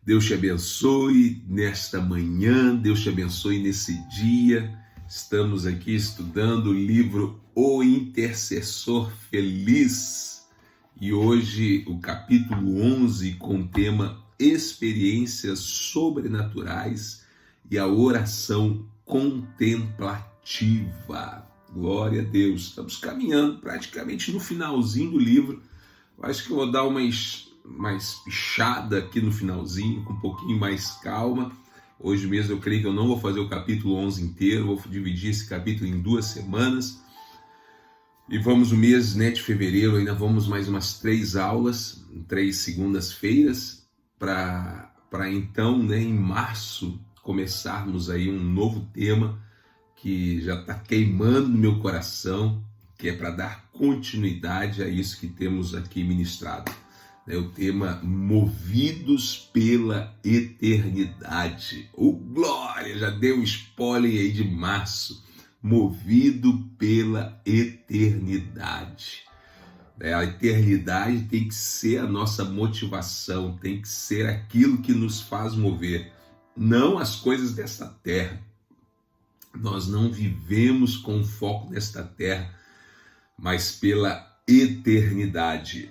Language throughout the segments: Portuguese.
Deus te abençoe nesta manhã, Deus te abençoe nesse dia. Estamos aqui estudando o livro O Intercessor Feliz e hoje o capítulo 11 com o tema Experiências Sobrenaturais e a oração contemplativa. Glória a Deus. Estamos caminhando praticamente no finalzinho do livro. Eu acho que eu vou dar mais pichada aqui no finalzinho, com um pouquinho mais calma. Hoje mesmo eu creio que eu não vou fazer o capítulo 11 inteiro, vou dividir esse capítulo em 2 semanas. E vamos no mês de fevereiro, ainda vamos mais umas 3 aulas, 3 segundas-feiras, para então, em março, começarmos aí um novo tema que já está queimando no meu coração, que é para dar continuidade a isso que temos aqui ministrado. O tema Movidos pela Eternidade. Glória! Já deu um spoiler aí de março. Movido pela eternidade. A eternidade tem que ser a nossa motivação, tem que ser aquilo que nos faz mover, não as coisas desta terra. Nós não vivemos com o foco desta terra, mas pela eternidade.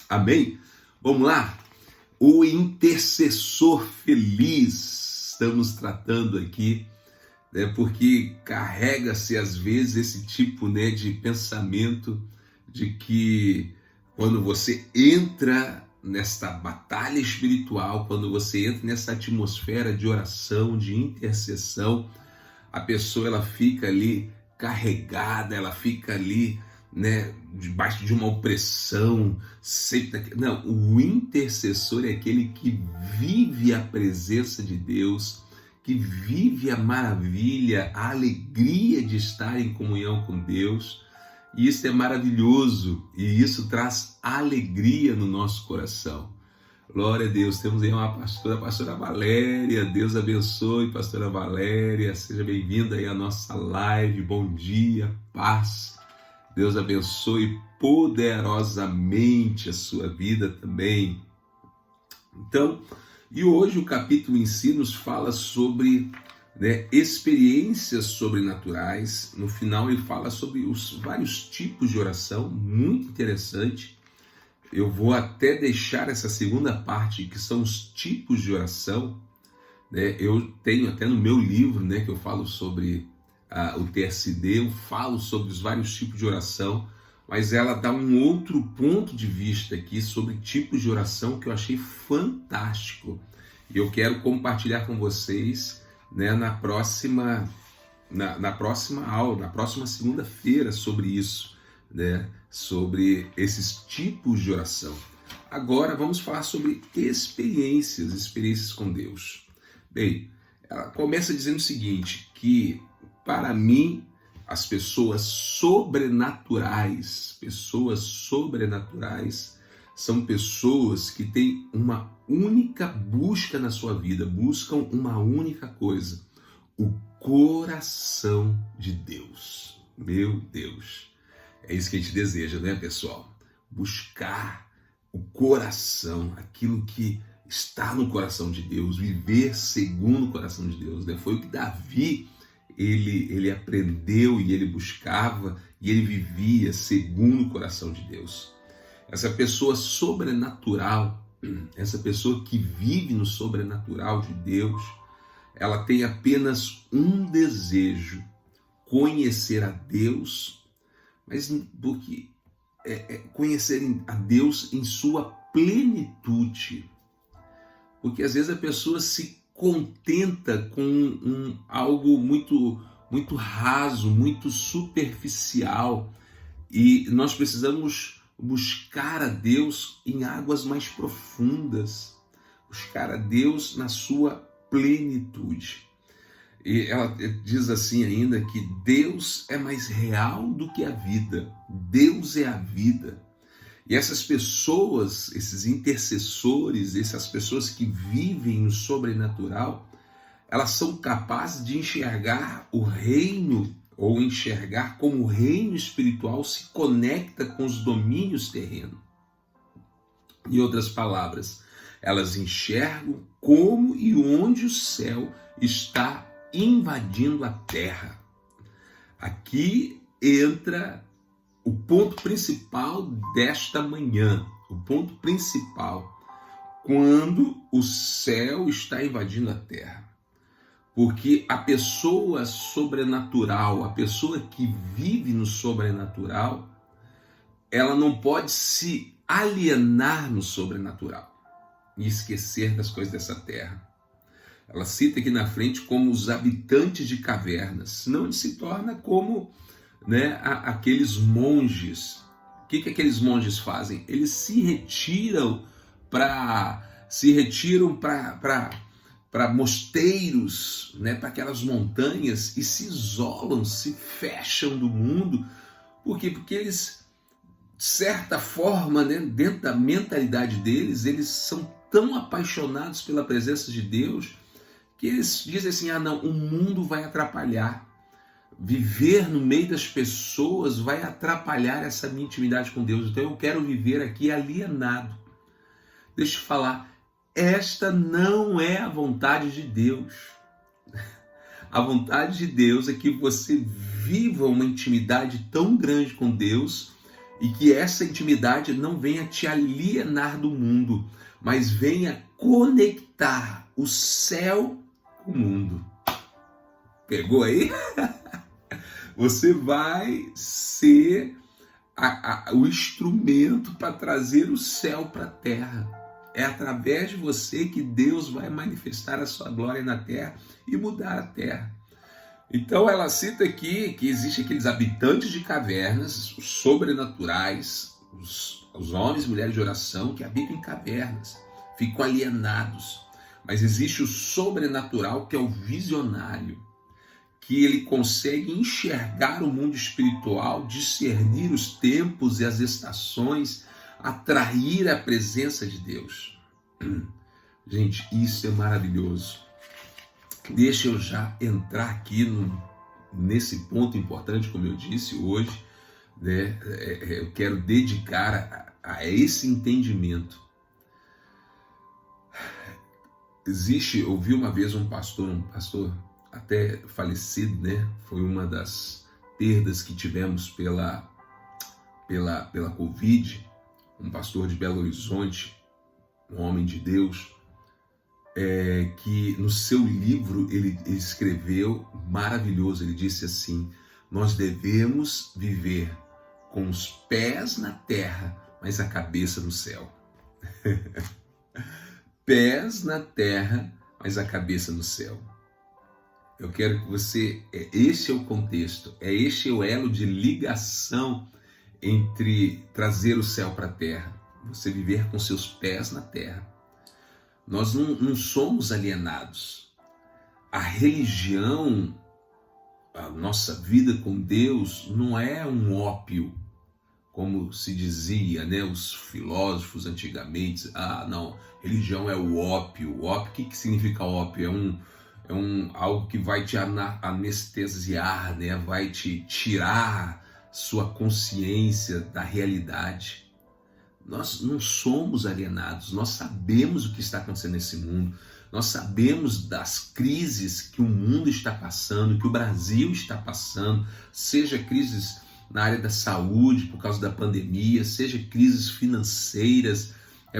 Amém? Vamos lá? O intercessor feliz. Estamos tratando aqui, porque carrega-se às vezes esse tipo de pensamento de que quando você entra nesta batalha espiritual, quando você entra nessa atmosfera de oração, de intercessão, a pessoa ela fica ali carregada, ela fica ali debaixo de uma opressão. Não, o intercessor é aquele que vive a presença de Deus, que vive a maravilha, a alegria de estar em comunhão com Deus. E isso é maravilhoso, e isso traz alegria no nosso coração. Glória a Deus. Temos aí uma pastora, a pastora Valéria. Deus abençoe, pastora Valéria. Seja bem-vinda aí à nossa live. Bom dia, paz. Deus abençoe poderosamente a sua vida também. Então, e hoje o capítulo em si nos fala sobre experiências sobrenaturais. No final ele fala sobre os vários tipos de oração, muito interessante. Eu vou até deixar essa segunda parte, que são os tipos de oração. Eu tenho até no meu livro, que eu falo sobre o TSD, eu falo sobre os vários tipos de oração, mas ela dá um outro ponto de vista aqui sobre tipos de oração que eu achei fantástico. E eu quero compartilhar com vocês na próxima aula, na próxima segunda-feira, sobre isso, sobre esses tipos de oração. Agora vamos falar sobre experiências com Deus. Bem, ela começa dizendo o seguinte, que para mim as pessoas sobrenaturais são pessoas que têm uma única busca na sua vida, buscam uma única coisa, o coração de Deus. Meu Deus, é isso que a gente deseja, pessoal? Buscar o coração, aquilo que está no coração de Deus, viver segundo o coração de Deus. Foi o que Davi ele aprendeu e ele buscava e ele vivia segundo o coração de Deus. Essa pessoa sobrenatural, essa pessoa que vive no sobrenatural de Deus, ela tem apenas um desejo: conhecer a Deus, mas porque conhecer a Deus em sua plenitude. Porque às vezes a pessoa se contenta com algo muito, muito raso, muito superficial, e nós precisamos buscar a Deus em águas mais profundas, buscar a Deus na sua plenitude. E ela diz assim ainda que Deus é mais real do que a vida, Deus é a vida. E essas pessoas, esses intercessores, essas pessoas que vivem no sobrenatural, elas são capazes de enxergar o reino, ou enxergar como o reino espiritual se conecta com os domínios terrenos. Em outras palavras, Elas enxergam como e onde o céu está invadindo a terra. Aqui entra o ponto principal desta manhã, o ponto principal, quando o céu está invadindo a terra. Porque a pessoa sobrenatural, a pessoa que vive no sobrenatural, ela não pode se alienar no sobrenatural e esquecer das coisas dessa terra. Ela cita aqui na frente como os habitantes de cavernas, senão ele se torna como, aqueles monges. O que aqueles monges fazem? Eles se retiram para mosteiros, para aquelas montanhas, e se isolam, se fecham do mundo. Por quê? Porque eles, de certa forma, dentro da mentalidade deles, eles são tão apaixonados pela presença de Deus que eles dizem assim: não, o mundo vai atrapalhar. Viver no meio das pessoas vai atrapalhar essa minha intimidade com Deus. Então eu quero viver aqui alienado. Deixa eu falar, esta não é a vontade de Deus. A vontade de Deus é que você viva uma intimidade tão grande com Deus e que essa intimidade não venha te alienar do mundo, mas venha conectar o céu com o mundo. Pegou aí? Você vai ser o instrumento para trazer o céu para a terra. É através de você que Deus vai manifestar a sua glória na terra e mudar a terra. Então ela cita aqui que existem aqueles habitantes de cavernas, os sobrenaturais, os homens e mulheres de oração que habitam em cavernas, ficam alienados. Mas existe o sobrenatural, que é o visionário, que ele consegue enxergar o mundo espiritual, discernir os tempos e as estações, atrair a presença de Deus. Gente, isso é maravilhoso. Deixa eu já entrar aqui nesse ponto importante, como eu disse hoje, eu quero dedicar a esse entendimento. Eu ouvi uma vez um pastor até falecido, foi uma das perdas que tivemos pela Covid, um pastor de Belo Horizonte, um homem de Deus, que no seu livro ele escreveu maravilhoso. Ele disse assim: nós devemos viver com os pés na terra, mas a cabeça no céu. Pés na terra, mas a cabeça no céu. Eu quero que você, este é o contexto, este é o elo de ligação entre trazer o céu para a terra, você viver com seus pés na terra. Nós não somos alienados. A religião, a nossa vida com Deus, não é um ópio, como se dizia, os filósofos antigamente. Não, religião é o ópio. O ópio, o que significa ópio? Algo que vai te anestesiar, vai te tirar sua consciência da realidade. Nós não somos alienados, nós sabemos o que está acontecendo nesse mundo, nós sabemos das crises que o mundo está passando, que o Brasil está passando, seja crises na área da saúde por causa da pandemia, seja crises financeiras,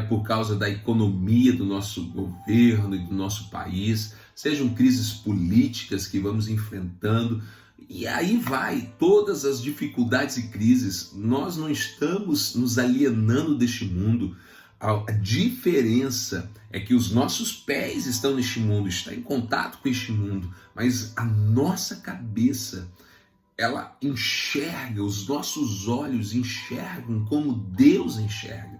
por causa da economia do nosso governo e do nosso país, sejam crises políticas que vamos enfrentando, e aí vai, todas as dificuldades e crises. Nós não estamos nos alienando deste mundo. A diferença é que os nossos pés estão neste mundo, está em contato com este mundo, mas a nossa cabeça, ela enxerga, os nossos olhos enxergam como Deus enxerga.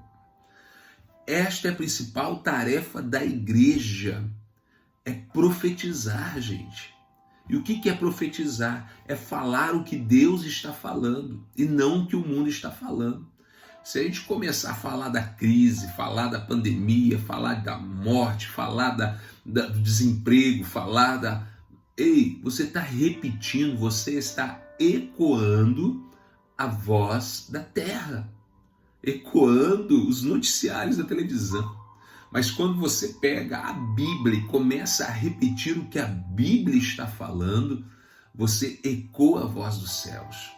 Esta é a principal tarefa da igreja, é profetizar, gente. E o que é profetizar? É falar o que Deus está falando e não o que o mundo está falando. Se a gente começar a falar da crise, falar da pandemia, falar da morte, falar do desemprego, você está repetindo, você está ecoando a voz da terra, ecoando os noticiários da televisão. Mas quando você pega a Bíblia e começa a repetir o que a Bíblia está falando, você ecoa a voz dos céus.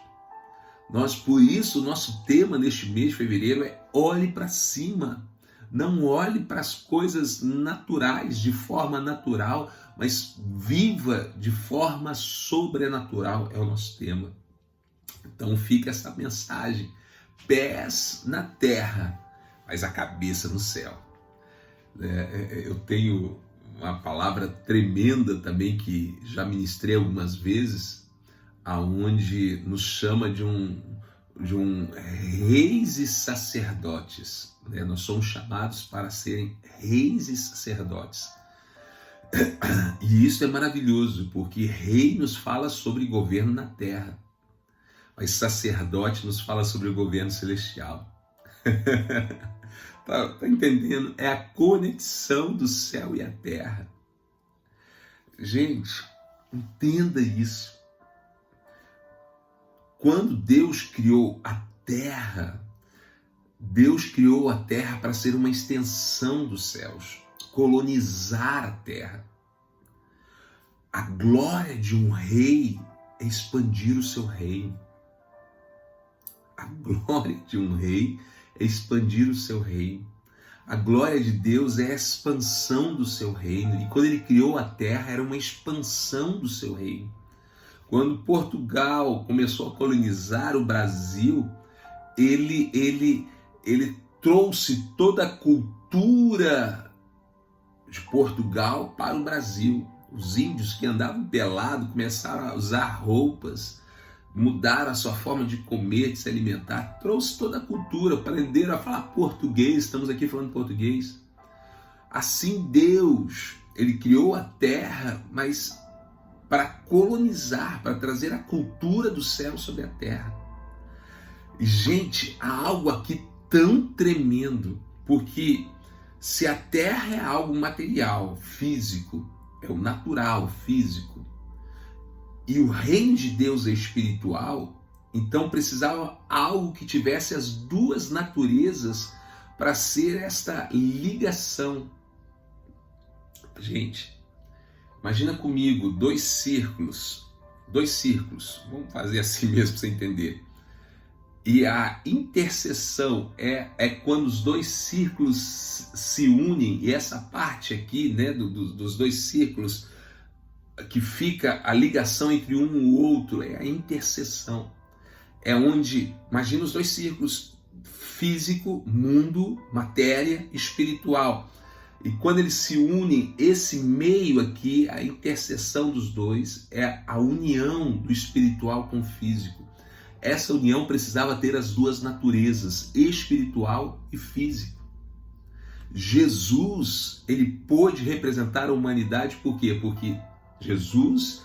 Por isso, o nosso tema neste mês de fevereiro é olhe para cima. Não olhe para as coisas naturais de forma natural, mas viva de forma sobrenatural, é o nosso tema. Então fica essa mensagem, pés na terra, mas a cabeça no céu. Eu tenho uma palavra tremenda também que já ministrei algumas vezes, aonde nos chama de um reis e sacerdotes. Nós somos chamados para serem reis e sacerdotes. E isso é maravilhoso, porque rei nos fala sobre governo na terra, mas sacerdote nos fala sobre o governo celestial. Tá entendendo? É a conexão do céu e a terra. Gente, entenda isso. Quando Deus criou a terra, Deus criou a terra para ser uma extensão dos céus, colonizar a terra. A glória de um rei é expandir o seu reino. A glória de um rei é expandir o seu reino. A glória de Deus é a expansão do seu reino. E quando ele criou a terra, era uma expansão do seu reino. Quando Portugal começou a colonizar o Brasil, ele trouxe toda a cultura de Portugal para o Brasil. Os índios que andavam pelados começaram a usar roupas, mudaram a sua forma de comer, de se alimentar, trouxe toda a cultura, aprenderam a falar português, estamos aqui falando português. Assim Deus, ele criou a terra, mas para colonizar, para trazer a cultura do céu sobre a terra. E, gente, há algo aqui tão tremendo, porque se a terra é algo material, físico, é o natural, físico, e o reino de Deus é espiritual, então precisava algo que tivesse as duas naturezas para ser esta ligação. Gente, imagina comigo dois círculos, vamos fazer assim mesmo para você entender. E a interseção é quando os dois círculos se unem, e essa parte aqui, né, dos dois círculos, que fica a ligação entre um e o outro, é a interseção. É onde, imagina os dois círculos, físico, mundo, matéria, espiritual. E quando eles se unem, esse meio aqui, a interseção dos dois, é a união do espiritual com o físico. Essa união precisava ter as duas naturezas, espiritual e físico. Jesus, ele pôde representar a humanidade, por quê? Porque Jesus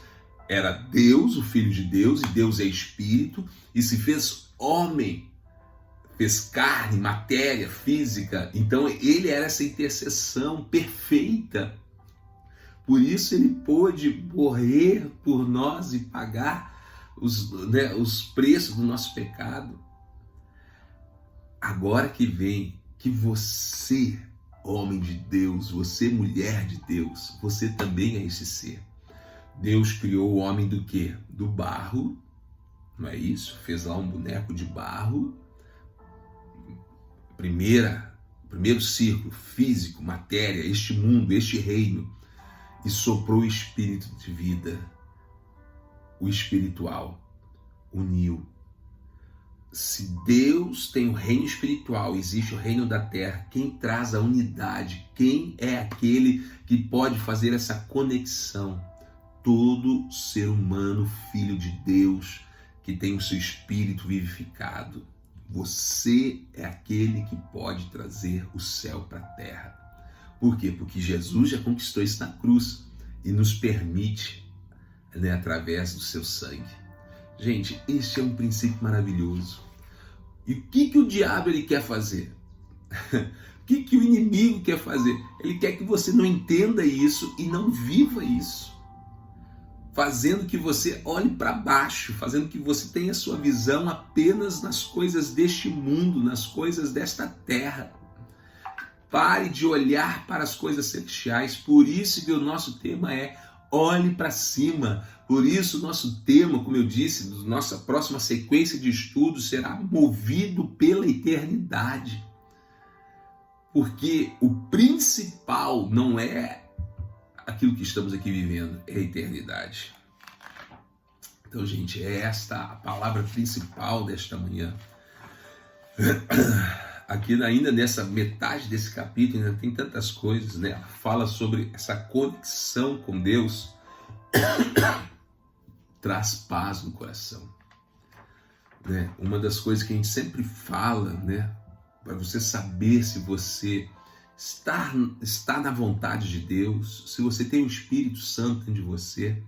era Deus, o Filho de Deus, e Deus é Espírito, e se fez homem, fez carne, matéria, física. Então ele era essa intercessão perfeita. Por isso ele pôde morrer por nós e pagar os preços do nosso pecado. Agora que vem, que você, homem de Deus, você, mulher de Deus, você também é esse ser. Deus criou o homem do quê? Do barro, não é isso? Fez lá um boneco de barro. Primeiro círculo, físico, matéria, este mundo, este reino. E soprou o espírito de vida. O espiritual uniu. Se Deus tem o reino espiritual, existe o reino da terra, quem traz a unidade, quem é aquele que pode fazer essa conexão? Todo ser humano, filho de Deus, que tem o seu espírito vivificado. Você é aquele que pode trazer o céu para a terra. Por quê? Porque Jesus já conquistou isso na cruz e nos permite, né, através do seu sangue. Gente, este é um princípio maravilhoso. E o que o diabo ele quer fazer? O que o inimigo quer fazer? Ele quer que você não entenda isso e não viva isso. Fazendo que você olhe para baixo, fazendo que você tenha sua visão apenas nas coisas deste mundo, nas coisas desta terra. Pare de olhar para as coisas celestiais. Por isso que o nosso tema é olhe para cima. Por isso o nosso tema, como eu disse, nossa próxima sequência de estudos será movido pela eternidade. Porque o principal não é aquilo que estamos aqui vivendo, é a eternidade. Então, gente, é esta a palavra principal desta manhã. Aqui ainda nessa metade desse capítulo ainda tem tantas coisas, né? Ela fala sobre essa conexão com Deus, traz paz no coração, né? Uma das coisas que a gente sempre fala, né? Para você saber se você está na vontade de Deus, se você tem o Espírito Santo dentro de você,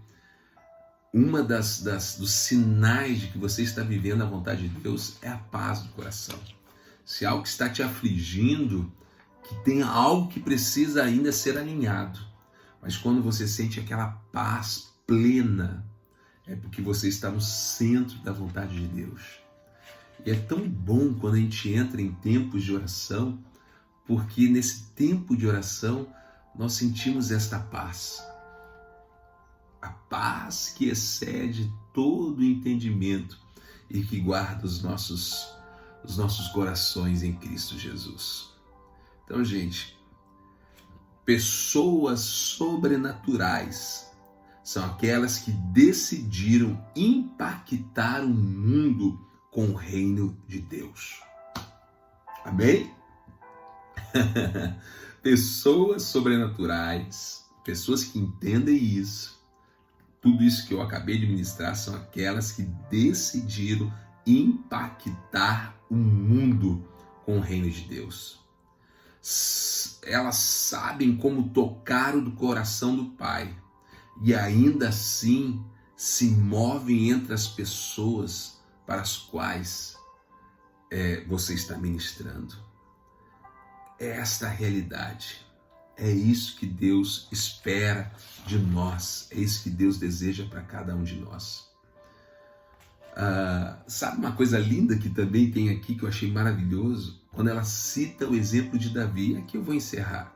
uma dos sinais de que você está vivendo a vontade de Deus é a paz do coração. Se algo está te afligindo, que tem algo que precisa ainda ser alinhado. Mas quando você sente aquela paz plena, é porque você está no centro da vontade de Deus. E é tão bom quando a gente entra em tempos de oração, porque nesse tempo de oração nós sentimos esta paz. A paz que excede todo o entendimento e que guarda os nossos corações em Cristo Jesus. Então, gente, pessoas sobrenaturais são aquelas que decidiram impactar o mundo com o reino de Deus. Amém? Pessoas sobrenaturais, pessoas que entendem isso, tudo isso que eu acabei de ministrar, são aquelas que decidiram impactar o mundo com o reino de Deus. Elas sabem como tocar o coração do Pai e ainda assim se movem entre as pessoas para as quais você está ministrando. É esta a realidade. É isso que Deus espera de nós. É isso que Deus deseja para cada um de nós. Sabe uma coisa linda que também tem aqui, que eu achei maravilhoso? Quando ela cita o exemplo de Davi. Aqui eu vou encerrar.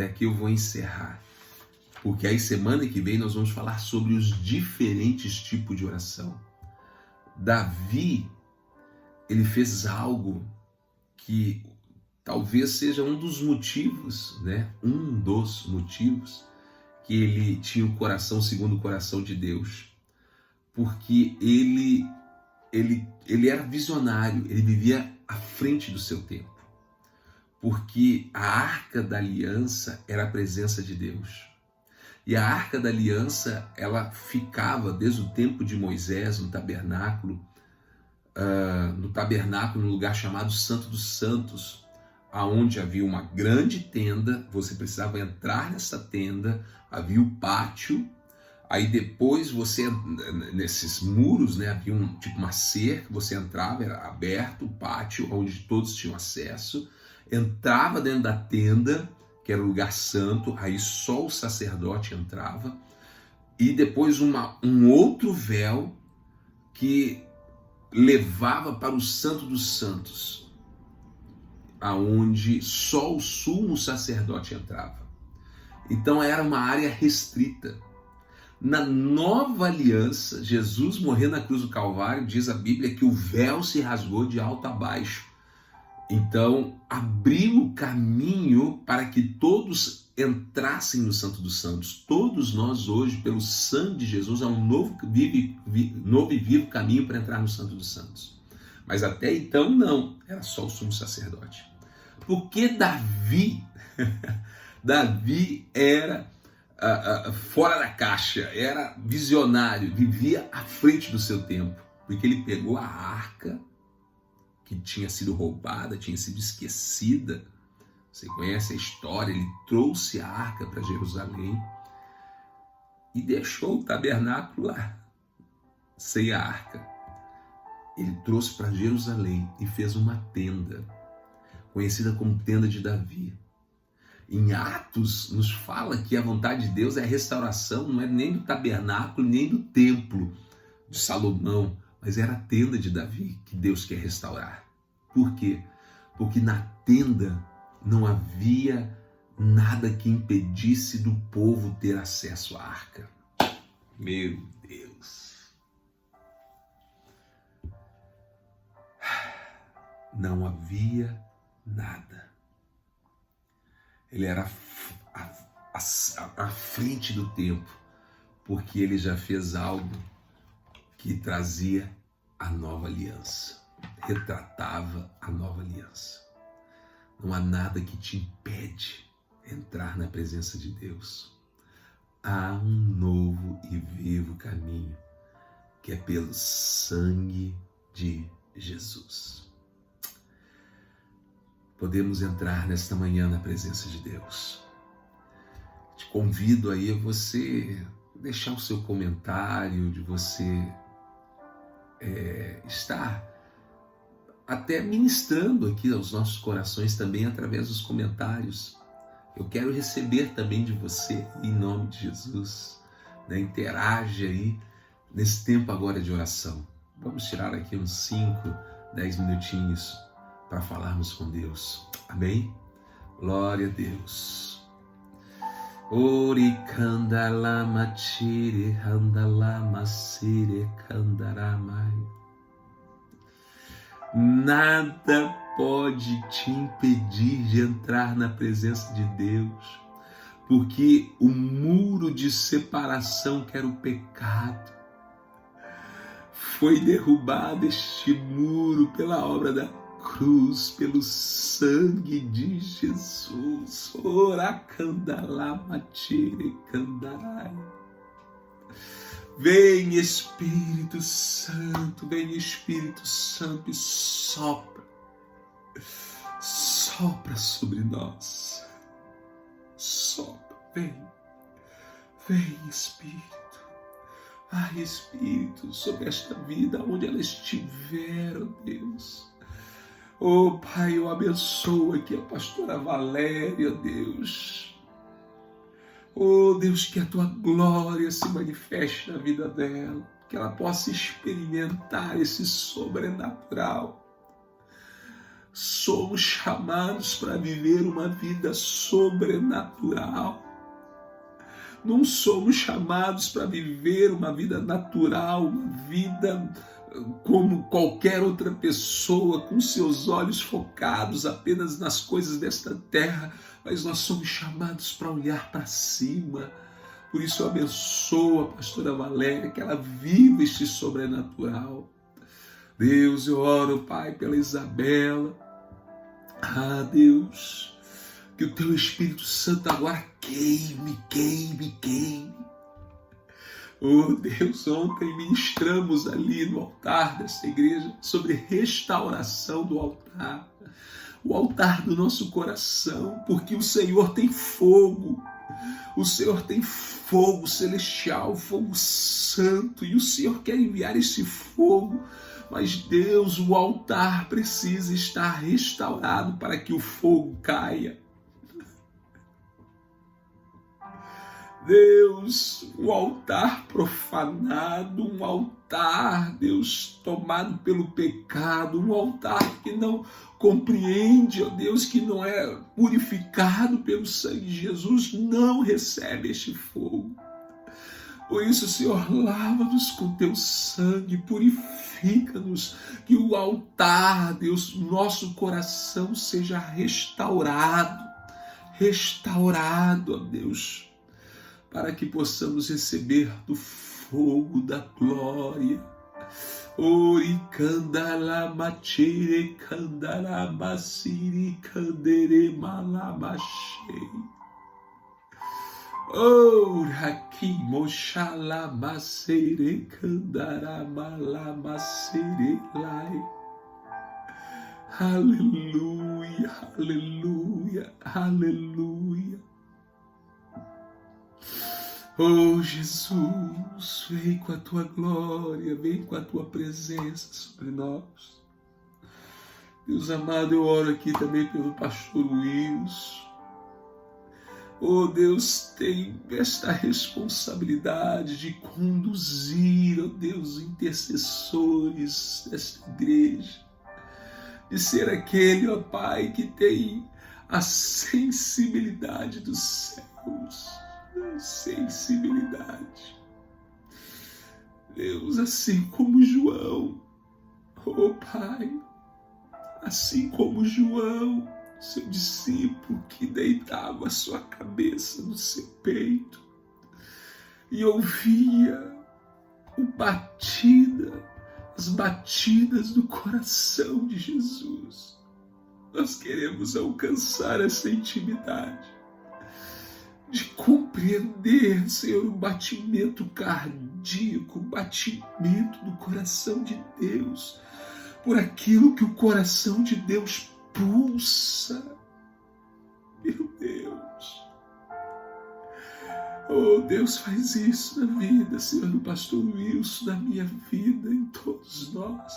Aqui eu vou encerrar. Porque aí semana que vem nós vamos falar sobre os diferentes tipos de oração. Davi, ele fez algo que talvez seja um dos motivos, um dos motivos que ele tinha o coração segundo o coração de Deus. Porque ele era visionário, ele vivia à frente do seu tempo. Porque a Arca da Aliança era a presença de Deus. E a Arca da Aliança, ela ficava desde o tempo de Moisés no tabernáculo, no lugar chamado Santo dos Santos, aonde havia uma grande tenda, você precisava entrar nessa tenda, havia o pátio, aí depois você, nesses muros, havia uma cerca, você entrava, era aberto o pátio, onde todos tinham acesso, entrava dentro da tenda, que era o lugar santo, aí só o sacerdote entrava, e depois um outro véu que levava para o Santo dos Santos, aonde só o sumo sacerdote entrava. Então era uma área restrita. Na nova aliança, Jesus morrendo na cruz do Calvário, diz a Bíblia que o véu se rasgou de alto a baixo. Então, abriu o caminho para que todos entrassem no Santo dos Santos. Todos nós hoje, pelo sangue de Jesus, há um novo e vivo caminho para entrar no Santo dos Santos. Mas até então não, era só o sumo sacerdote. Porque Davi era fora da caixa, era visionário, vivia à frente do seu tempo. Porque ele pegou a arca que tinha sido roubada, tinha sido esquecida. Você conhece a história, ele trouxe a arca para Jerusalém e deixou o tabernáculo lá, sem a arca. Ele trouxe para Jerusalém e fez uma tenda, conhecida como tenda de Davi. Em Atos nos fala que a vontade de Deus é a restauração, não é nem do tabernáculo, nem do templo de Salomão, mas era a tenda de Davi que Deus quer restaurar. Por quê? Porque na tenda não havia nada que impedisse do povo ter acesso à arca. Meu Deus! Não havia nada. Ele era à frente do tempo, porque ele já fez algo que trazia a nova aliança, retratava a nova aliança. Não há nada que te impede entrar na presença de Deus. Há um novo e vivo caminho, que é pelo sangue de Jesus. Podemos entrar nesta manhã na presença de Deus. Te convido aí a você deixar o seu comentário, de você estar até ministrando aqui aos nossos corações também através dos comentários. Eu quero receber também de você, em nome de Jesus. Interage aí nesse tempo agora de oração. Vamos tirar aqui uns 5, 10 minutinhos para falarmos com Deus. Amém? Glória a Deus. Ori kandalama chire handalama sire kandaramai. Nada pode te impedir de entrar na presença de Deus, porque o muro de separação, que era o pecado, foi derrubado, este muro, pela obra da cruz, pelo sangue de Jesus. Vem Espírito Santo, vem Espírito Santo e sopra sobre nós. Sopra, vem Espírito. Ai, Espírito, sobre esta vida, onde ela estiver, ó Deus. Oh, Pai, eu abençoo aqui a pastora Valéria, Deus. Oh, Deus, que a Tua glória se manifeste na vida dela, que ela possa experimentar esse sobrenatural. Somos chamados para viver uma vida sobrenatural. Não somos chamados para viver uma vida natural, uma vida como qualquer outra pessoa, com seus olhos focados apenas nas coisas desta terra, mas nós somos chamados para olhar para cima. Por isso eu abençoo a pastora Valéria, que ela viva este sobrenatural. Deus, eu oro, Pai, pela Isabela. Ah, Deus, que o Teu Espírito Santo agora queime. Oh, Deus, ontem ministramos ali no altar desta igreja sobre restauração do altar. O altar do nosso coração, porque o Senhor tem fogo. O Senhor tem fogo celestial, fogo santo, e o Senhor quer enviar esse fogo. Mas Deus, o altar precisa estar restaurado para que o fogo caia. Deus, um altar profanado, um altar, Deus, tomado pelo pecado, um altar que não compreende, ó Deus, que não é purificado pelo sangue de Jesus, não recebe este fogo. Por isso, Senhor, lava-nos com Teu sangue, purifica-nos, que o altar, Deus, nosso coração seja restaurado, ó Deus, para que possamos receber do fogo da glória. Ori kandalama chire kandarama siri kandere malamashei. Oh, aqui moshalama sere kandarama lama sere lai. Aleluia, aleluia, aleluia. Oh, Jesus, vem com a Tua glória, vem com a Tua presença sobre nós. Deus amado, eu oro aqui também pelo pastor Wilson. Oh, Deus, tem esta responsabilidade de conduzir, oh Deus, intercessores desta igreja, de ser aquele, ó Pai, que tem a sensibilidade dos céus, a sensibilidade. Deus, assim como João, oh Pai, assim como João, seu discípulo, que deitava a sua cabeça no seu peito e ouvia as batidas do coração de Jesus. Nós queremos alcançar essa intimidade de compreender, Senhor, o batimento cardíaco, o batimento do coração de Deus, por aquilo que o coração de Deus pulsa. Meu Deus. Oh, Deus faz isso na vida, Senhor, do pastor Wilson, na minha vida, em todos nós.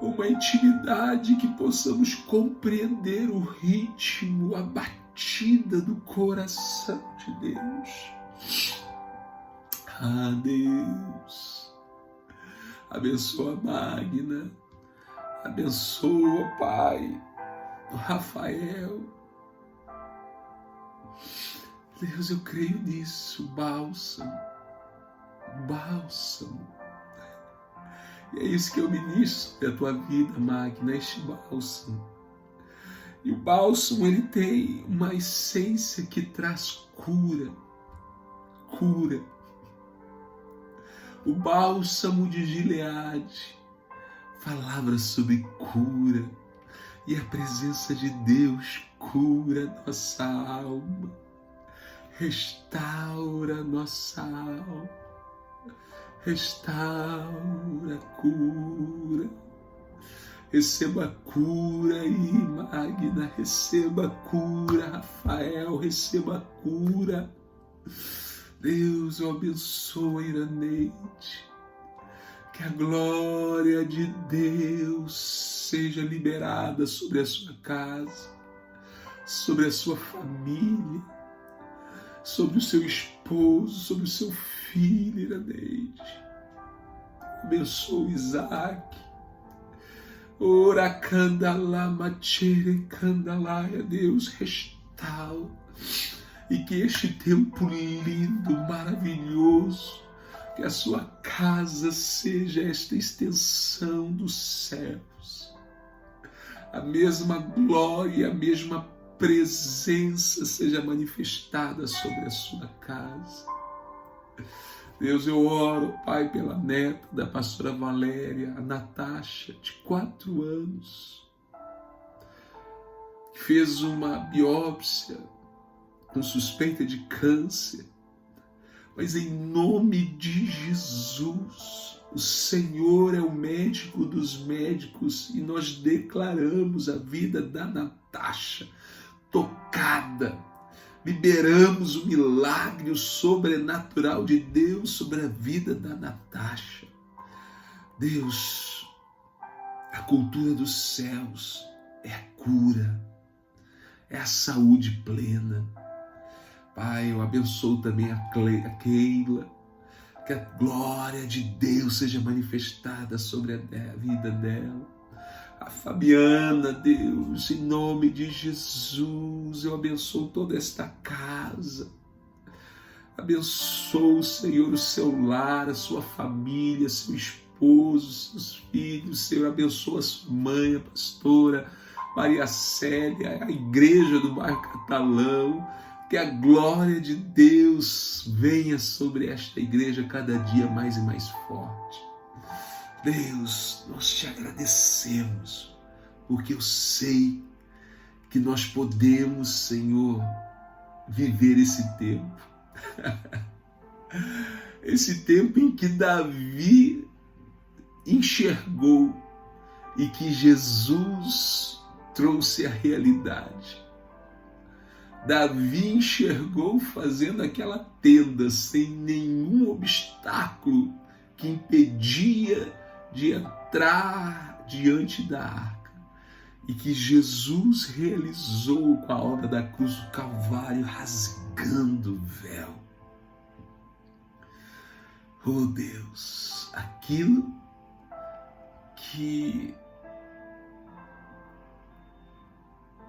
Uma intimidade que possamos compreender o ritmo, a batida do coração de Deus. Ah, Deus, abençoa a Magna, abençoa, Pai, o Rafael. Deus, eu creio nisso, bálsamo. E é isso que eu ministro sobre a tua vida, Magna, este bálsamo. E o bálsamo, ele tem uma essência que traz cura. O bálsamo de Gileade falava sobre cura. E a presença de Deus cura nossa alma. Restaura nossa alma, restaura, cura. Receba cura aí, Magna, receba cura, Rafael, receba cura. Deus, eu abençoo a Iraneide, que a glória de Deus seja liberada sobre a sua casa, sobre a sua família, sobre o seu esposo, sobre o seu filho, Iraneide. Abençoa Isaac. Ora candalá, machere candalaia, Deus, restaura. E que este tempo lindo, maravilhoso, que a sua casa seja esta extensão dos céus. A mesma glória, a mesma presença seja manifestada sobre a sua casa. Deus, eu oro, Pai, pela neta da pastora Valéria, a Natasha, de 4 anos, que fez uma biópsia com suspeita de câncer, mas em nome de Jesus, o Senhor é o médico dos médicos e nós declaramos a vida da Natasha tocada. Liberamos o milagre, o sobrenatural de Deus sobre a vida da Natasha. Deus, a cultura dos céus é a cura, é a saúde plena. Pai, eu abençoo também a Keila, que a glória de Deus seja manifestada sobre a vida dela. A Fabiana, Deus, em nome de Jesus, eu abençoo toda esta casa. Abençoo, Senhor, o seu lar, a sua família, seu esposo, seus filhos. Senhor, abençoa a sua mãe, a pastora Maria Célia, a igreja do bairro Catalão. Que a glória de Deus venha sobre esta igreja cada dia mais e mais forte. Deus, nós te agradecemos, porque eu sei que nós podemos, Senhor, viver esse tempo. Esse tempo em que Davi enxergou e que Jesus trouxe a realidade. Davi enxergou fazendo aquela tenda sem nenhum obstáculo que impedia de entrar diante da arca, e que Jesus realizou com a obra da cruz do Calvário, rasgando o véu. Oh Deus, aquilo que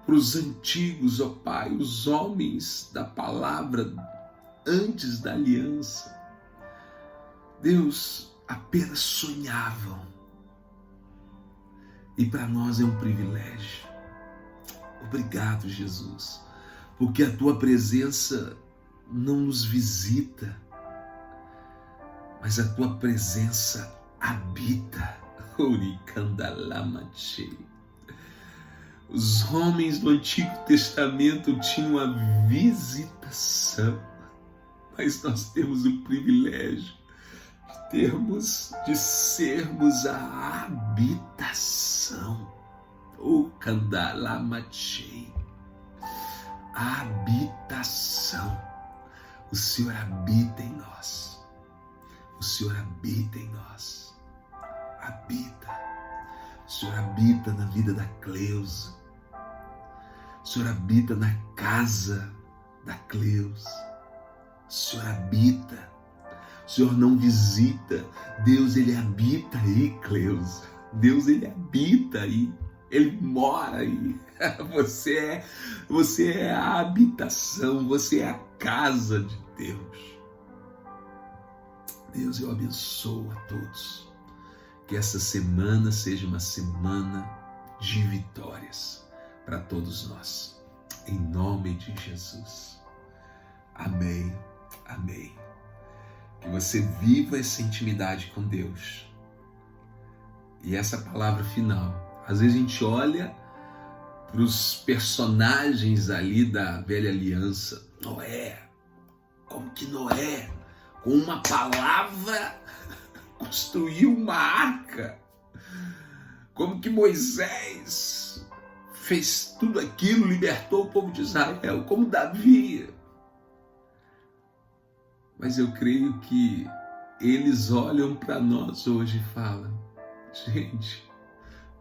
para os antigos, ó Pai, os homens da palavra antes da aliança. Deus, apenas sonhavam. E para nós é um privilégio. Obrigado, Jesus, porque a Tua presença não nos visita, mas a Tua presença habita. Os homens do Antigo Testamento tinham a visitação, mas nós temos o privilégio de sermos a habitação. O Kandalamachei, a habitação. O Senhor habita em nós. O Senhor habita em nós. Habita. O Senhor habita na vida da Cleusa. O Senhor habita na casa da Cleusa. O Senhor habita. O Senhor não visita. Deus, Ele habita aí, Cleusa. Deus, Ele habita aí. Ele mora aí. Você é a habitação. Você é a casa de Deus. Deus, eu abençoo a todos. Que essa semana seja uma semana de vitórias para todos nós. Em nome de Jesus. Amém. Amém. Que você viva essa intimidade com Deus. E essa palavra final. Às vezes a gente olha para os personagens ali da velha aliança. Noé. Como que Noé, com uma palavra, construiu uma arca? Como que Moisés fez tudo aquilo, libertou o povo de Israel? Como Davi? Mas eu creio que eles olham para nós hoje e falam: gente,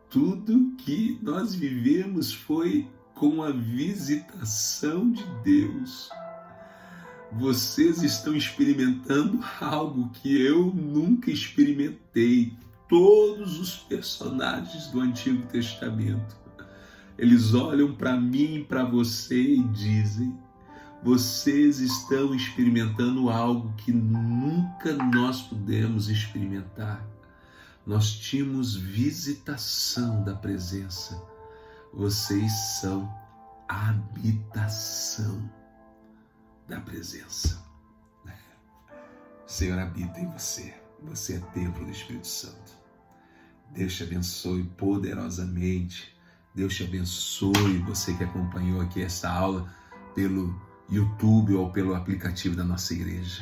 tudo que nós vivemos foi com a visitação de Deus. Vocês estão experimentando algo que eu nunca experimentei. Todos os personagens do Antigo Testamento, eles olham para mim e para você e dizem: vocês estão experimentando algo que nunca nós pudemos experimentar. Nós tínhamos visitação da presença. Vocês são a habitação da presença. O Senhor habita em você. Você é templo do Espírito Santo. Deus te abençoe poderosamente. Deus te abençoe, você que acompanhou aqui essa aula pelo YouTube ou pelo aplicativo da nossa igreja.